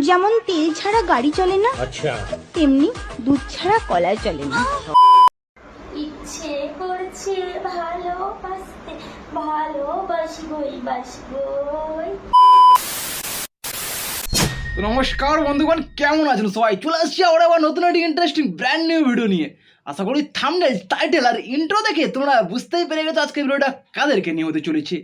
যেমন তেল ছাড়া গাড়ি চলে না, আচ্ছা তেমনি দুধ ছাড়া কলা চলে না। ইচ্ছে করছে ভালোবাসতে, ভালোবাসবই বাসবই। নমস্কার বন্ধুগণ, কেমন আছেন সবাই? চলে আসছি আবার নতুন একটি ইন্টারেস্টিং ব্র্যান্ড নিউ ভিডিও নিয়ে। আশা করি থাম্বনেল, টাইটেল আর ইন্ট্রো দেখে তোমরা বুঝতেই পেরে গেছো আজকের ভিডিওটা কাদেরকে নিয়ে হতে চলেছে।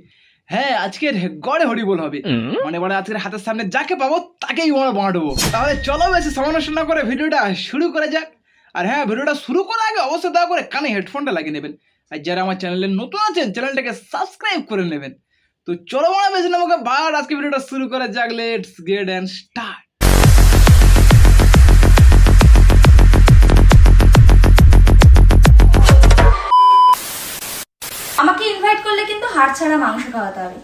হ্যাঁ, আজকের গড়ে হরিবোল হবে, মানে আজকের হাতের সামনে যাকে পাবো তাকেই আমরা বাঁটবো। তাহলে চলো বেশি সমালোচনা না করে ভিডিওটা শুরু করা যাক। আর হ্যাঁ, ভিডিওটা শুরু করার আগে অবশ্যই দয়া করে কানে হেডফোনটা লাগিয়ে নেবেন, আর যারা আমার চ্যানেলে নতুন আছেন চ্যানেলটাকে সাবস্ক্রাইব করে নেবেন। তো চলো মনে বেশি না আমাকে বার আজকে ভিডিওটা শুরু করা যাক। Let's get and start. আমাকে ইনভাইট করলে কিন্তু হাড় ছাড়া মাংস খাওয়াতে হবে।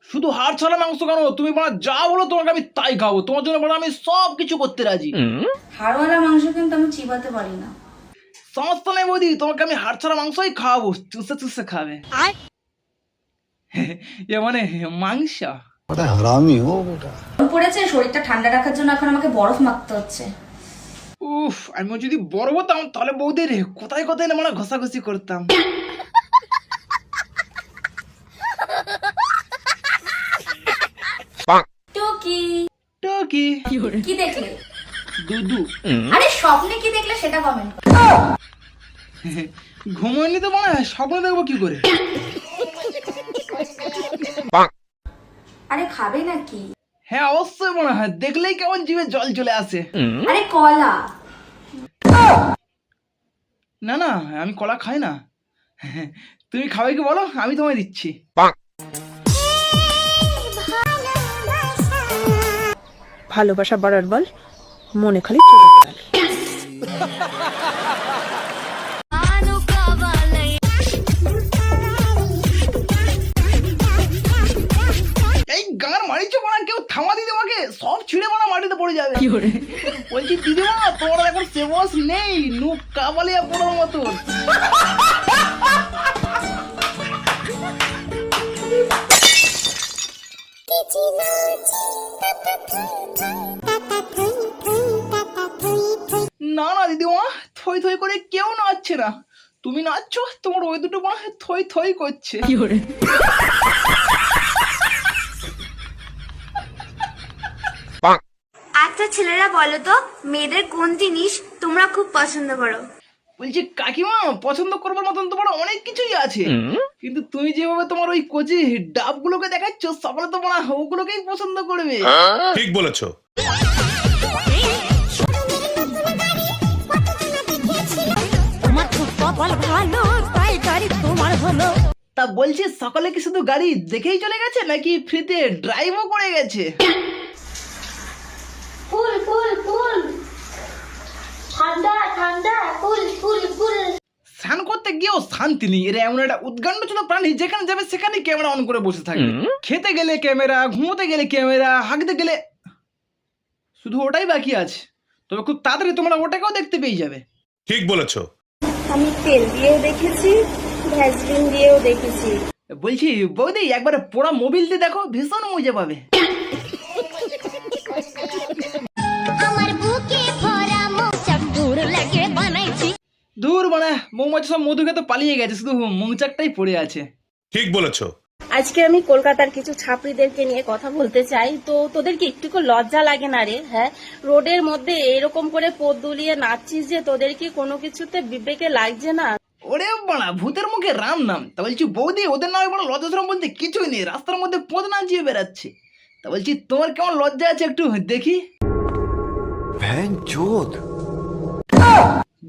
শুধু হাড় ছাড়া মাংস কেন, তুমি যা বলো তোমাকে আমি তাই খাবো। তোমার জন্য আমি সব কিছু করতে রাজি। হাড়ওয়ালা মাংস কিন্তু আমি চিবাতে পারি না। সমস্যা নেই বৌদি, তোমাকে আমি হাড় ছাড়া মাংসই খাওয়াবো, চুষে চুষে খাবে। এ মানে মাংস। হারামি হো বেটা। পড়েছে, শরীরটা ঠান্ডা রাখার জন্য এখন আমাকে বরফ মাখতে হচ্ছে। উফ, আমি যদি বড় হতাম তাহলে বৌদি রে কোথায় কোথায় না ঘষাঘষি করতাম। টুকি টকি কি দেখলে? দুদু। আরে স্বপ্নে কি দেখলে সেটা কমেন্ট করো। ঘুমোয়নি তো মনে হয়, স্বপ্ন দেখবো কি করে? আরে খাবে নাকি? হ্যাঁ অবশ্যই মনে হয়, দেখলেই কেমন জিভে জল চলে আসে। আরে কলা। না না, আমি কলা খাই না। তুমি খাবে কি বলো, আমি তোমায় দিচ্ছি। ভালোবাসা বাড়ার বল, মনে খালি এই গান মারিছো মারা, কেউ থামা দিতে আমাকে, সব ছিঁড়ে মারা মাটিতে পড়ে যাবে। বলছি দিদিমা, তোমার এখন সেবস নেই, নু কাবালিয়া পড়ার মতন। না না দিদিমা, থই থই করে কেউ নাচছে না, তুমি নাচছো, তোমার ওই দুটো মা থই থই করছে। আচ্ছা ছেলেরা বলো তো, মেয়েদের কোন জিনিস তোমরা খুব পছন্দ করো? বলছি কাকিমা, পছন্দ করবার মতন তোমার অনেক কিছুই আছে, কিন্তু তুমি যেভাবে তোমার ওই কোচি ডাবগুলোকে দেখাচ্ছ, সকলে তোমার ওগুলোকেই পছন্দ করবে। ঠিক বলেছো। তা বলছি সকলে কি শুধু গাড়ি দেখেই চলে গেছে নাকি ফ্রিতে ড্রাইভও করে গেছে? ফুল ফুল ফুল, ঠান্ডা ঠান্ডা, ফুল ফুল ফুল। স্নান করতে গিয়েও শান্তি নেই। এরা এমন একটা উদ্গান্ডচুত প্রাণী, যেখানে যাবে সেখানে ক্যামেরা অন করে বসে থাকবে। খেতে গেলে ক্যামেরা, ঘুমোতে গেলে ক্যামেরা, হাঁকতে গেলে, শুধু ওটাই বাকি আছে। তবে খুব তাড়াতাড়ি তোমরা ওটাকেও দেখতে পেয়ে যাবে। ঠিক বলেছো। আমি তেল দিয়েও দেখেছি, ভ্যাসলিন দিয়েও দেখেছি। বলছি বৌদি, একবারে পোড়া মোবিল দিয়ে দেখো, ভীষণ মজা পাবে। দূর মানে মৌমাছি সব মধু খেতে পালিয়ে গেছে, শুধু মৌচাকটাই পড়ে আছে। ঠিক বলেছো। আজকে আমি কলকাতার কিছু ছাত্রীদেরকে নিয়ে কথা বলতে চাই। তো তোদের কি একটু লজ্জা লাগে না রে? হ্যাঁ, রোডের মধ্যে এরকম করে পথ দুলিয়ে নাচছিস যে, তোদের কি কোনো কিছুতে বিবেকে লাগছে না? ওরে বাড়া, ভূতের মুখে রাম নাম। তা বলছি বৌদি, ওদের নামে বড় লজ্জাশরম বলতে কিছুই নেই, রাস্তার মধ্যে পদ নাচিয়ে বেড়াচ্ছে। তা বলছি তোমার কেমন লজ্জা আছে একটু দেখি।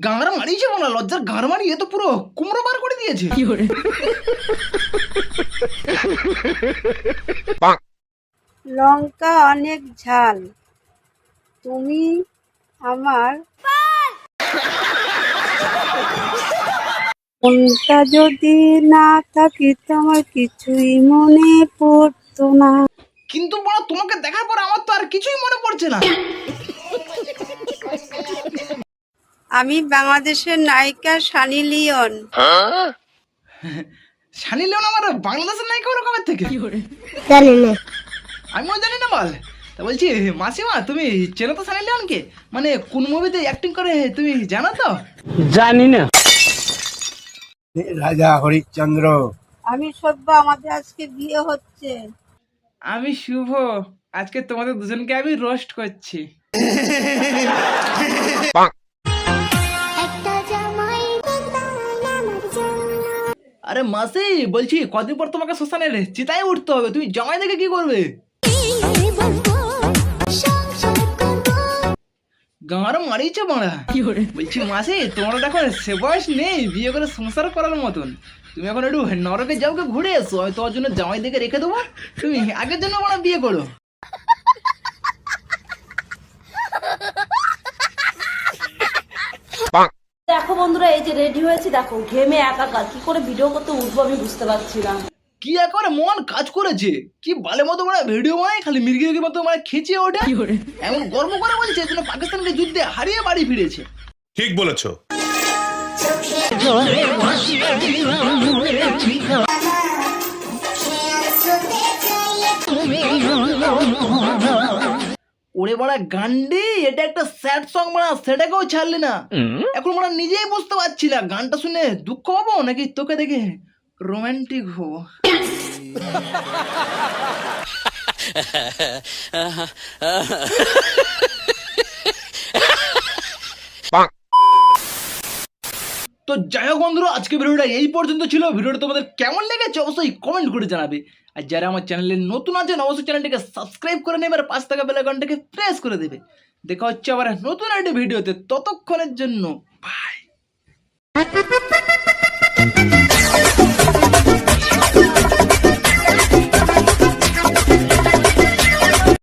গাঁড় মারিয়েছে বলা, লজ্জার গাঁড় মারিয়ে তো পুরো কুমড়ো বার করে দিয়েছে। লঙ্কা অনেক ঝাল, তুমি আমার মনটা যদি না থাকি তোমার কিছুই মনে পড়তো না। কিন্তু বড়, তোমাকে দেখার পর আমার তো আর কিছুই মনে পড়ছে না। আমি বাংলাদেশের নায়িকা সানি লিওন। সানি লিওন আমার বাংলাদেশের নায়িকা হলো কবে থেকে? জানি না। আমিও জানি না বল। তা বলছি মাসিমা, তুমি চেনো তো সানি লিওনকে? মানে কোন মুভিতে অ্যাক্টিং করে তুমি জানো তো? রাজা হরিশ্চন্দ্র। আমি সভ্য, আমাদের আজকে বিয়ে হচ্ছে। আমি শুভ, আজকে তোমাদের দুজনকে আমি রোস্ট করছি। আরে মাসি, বলছি কদিন পর তোমাকে শ্মশানের চিতায় উঠতে হবে, তুমি জামাই দেখে কি করবে? গাঁর মারিয়েছে মারা। বলছি মাসি, তোমার দেখো সে বয়স নেই বিয়ে করে সংসার করার মতন। তুমি এখন একটু নরকে যাও, ঘুরে এসো, আমি তোমার জন্য জামাই দেখে রেখে দেবো, তুমি আগের জন্য মারা বিয়ে করো। দেখো বন্ধুরা, এই যে রেডি হয়েছি, দেখো ঘেমে একাকার, কি করে ভিডিও করতে উঠবো আমি বুঝতে পারছি না। কি একবারে মন কাজ করেছে, কি বালে মতো মানে ভিডিও বানায়, খালি মির্গির মতো মানে খেঁচিয়ে ওঠে, এমন গর্ব করে বলছে যেন পাকিস্তানকে যুদ্ধে হারিয়ে বাড়ি ফিরেছে। ঠিক বলেছো। ওরে বড়া গান্ডি, এটা একটা স্যাড সং মারা, সেটাকেও ছাড়লি না। এখন মারা নিজেই বুঝতে পারছি না গানটা শুনে দুঃখ হবো নাকি তোকে দেখে রোমান্টিক হবো। তো যাই হোক বন্ধুরা, আজকে ভিডিওটা এই পর্যন্ত ছিল। ভিডিওটা তোমাদের কেমন লেগেছে অবশ্যই কমেন্ট করে জানাবে। আর যারা আমার চ্যানেলে নতুন আছেন অবশ্যই চ্যানেলটিকে সাবস্ক্রাইব করে নেবে আর পাশ থাকা বেল আইকনটাকে প্রেস করে দেবে। দেখা হচ্ছে আবার নতুন একটা ভিডিওতে, ততক্ষণের জন্য বাই।